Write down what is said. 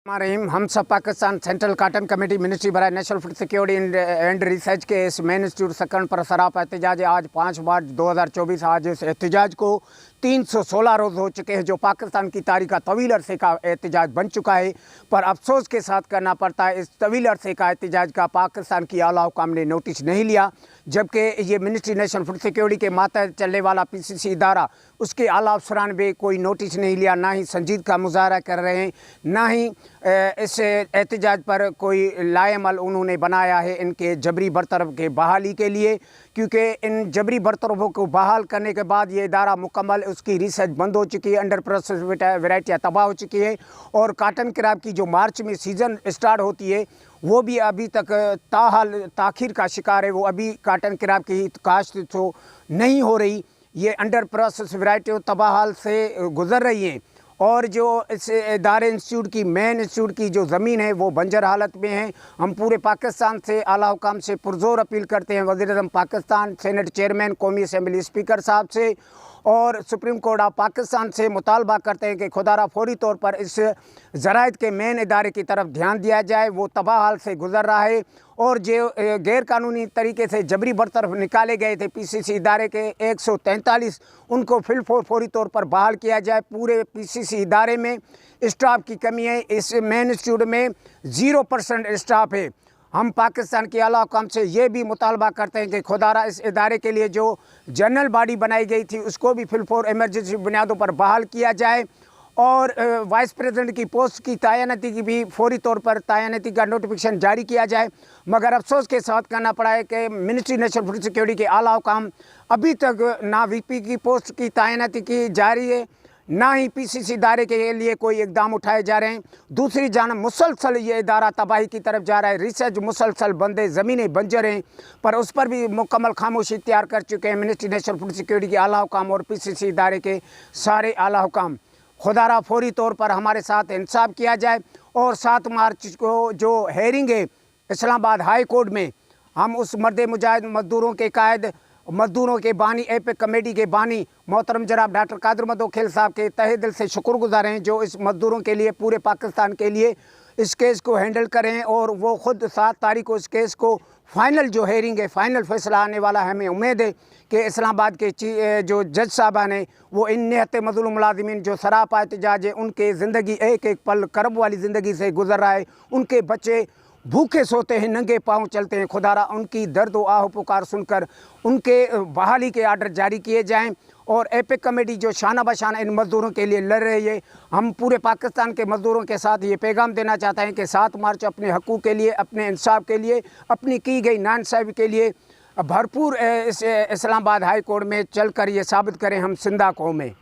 हम सब Pakistan central cotton committee ministry बराए national food security and research के इस मेन इंस्टीट्यूट सकन पर सरापा एहतजाज आज 5 मार्च 2024 आज इस एहतजाज को 316 रोज़ हो चुके हैं, जो पाकिस्तान की तारीख का तवील अरसे का एहतजाज बन चुका है। पर अफसोस के साथ करना पड़ता है, इस तवील अरसे का एहतजाज का पाकिस्तान की आला हुकाम ने नोटिस नहीं लिया, जबकि ये मिनिस्ट्री नेशनल फूड सिक्योरिटी के मातहत चलने वाला PCC इदारा, उसके आला अफसरान भी कोई नोटिस नहीं लिया, ना ही संजीदगी का मुजाहरा कर रहे हैं, ना ही इस एहतजाज पर कोई लाएमल उन्होंने बनाया है इनके जबरी बरतरफ के बहाली के लिए, क्योंकि इन जबरी बरतरफों को बहाल करने के बाद ये इदारा मुकम्मल उसकी रिसर्च बंद हो चुकी है, अंडर प्रोसेस वैरायटियाँ तबाह हो चुकी है और काटन क्रॉप की जो मार्च में सीज़न स्टार्ट होती है वो भी अभी तक ताहाल ताखीर का शिकार है। वो अभी काटन क्रॉप की काश्त तो नहीं हो रही, ये अंडर प्रोसेस वैरायटी तबाहाल से गुजर रही हैं और जो इस इदारे इंस्टीट्यूट की मेन इंस्टीट्यूट की जो ज़मीन है वो बंजर हालत में है। हम पूरे पाकिस्तान से आला हुकाम से पुरजोर अपील करते हैं, वज़ीर-ए-आज़म पाकिस्तान, सेनेट चेयरमैन, कौमी असम्बली स्पीकर साहब से और सुप्रीम कोर्ट ऑफ पाकिस्तान से मुतालबा करते हैं कि खुदारा फौरी तौर पर इस ज़राइत के मेन इदारे की तरफ ध्यान दिया जाए। वो तबाह हाल से गुजर रहा है और जो गैर कानूनी तरीके से जबरी बरतरफ निकाले गए थे PCC इदारे के 143, उनको फौरी तौर पर बहाल किया जाए। पूरे PCC इदारे में स्टाफ की कमी है, इस मेन इंस्टीट्यूट में 0% स्टाफ है। हम पाकिस्तान के आला हुकाम से ये भी मुतालबा करते हैं कि खुदारा इस इदारे के लिए जो जनरल बॉडी बनाई गई थी उसको भी फिलफोर इमरजेंसी बुनियादों पर बहाल किया जाए और वाइस प्रेसिडेंट की पोस्ट की तैनाती की भी फौरी तौर पर तैनाती का नोटिफिकेशन जारी किया जाए। मगर अफसोस के साथ कहना पड़ा है कि मिनिस्ट्री नेशनल फूड सिक्योरिटी के आला हुकाम अभी तक ना VP की पोस्ट की तैनाती की जारी है, ना ही PCC इदारे के लिए कोई इकदाम उठाए जा रहे हैं। दूसरी जानब मुसलसल ये इदारा तबाही की तरफ जा रहा है, रिसर्च मुसलसल बंदे ज़मीनें बंजर हैं, पर उस पर भी मुकम्मल खामोशी इख्तियार कर चुके हैं मिनिस्ट्री नेशनल फूड सिक्योरिटी के आला हुकाम और PCC इदारे के सारे आला हुकाम। खुदारा फौरी तौर पर हमारे साथ इंसाफ किया जाए और 7 मार्च को जो हेयरिंग है इस्लामाबाद हाई कोर्ट में, हम उस मर्द मुजाहिद मजदूरों के कायद, मजदूरों के बानी, एपेक कमेटी के बानी मोहतरम जनाब डॉक्टर कादर मदोखेल साहब के तहे दिल से शुक्रगुजार हैं, जो इस मजदूरों के लिए, पूरे पाकिस्तान के लिए इस केस को हैंडल करें और वो ख़ुद 7 तारीख को इस केस को फाइनल जो हेयरिंग है, फाइनल फैसला आने वाला है। हमें उम्मीद है कि इस्लामाबाद के जो जज साहबान हैं वो इन निहत मज़लूम मुलाज़िमीन जो सरापा एहतजाज है, उनके ज़िंदगी एक एक पल करब वाली ज़िंदगी से गुजर रहा है, उनके बच्चे भूखे सोते हैं, नंगे पाँव चलते हैं, खुदारा उनकी दर्द व आह पुकार सुनकर उनके बहाली के आर्डर जारी किए जाएं और एपेक कमेटी जो शाना बशाना इन मज़दूरों के लिए लड़ रही है, हम पूरे पाकिस्तान के मज़दूरों के साथ ये पैगाम देना चाहते हैं कि 7 मार्च अपने हकूक़ के लिए, अपने इंसाफ के लिए, अपनी की गई नाइंसाफ़ी के लिए भरपूर इस इस्लामाबाद हाई कोर्ट में चल कर ये साबित करें हम जिंदा कौम हैं।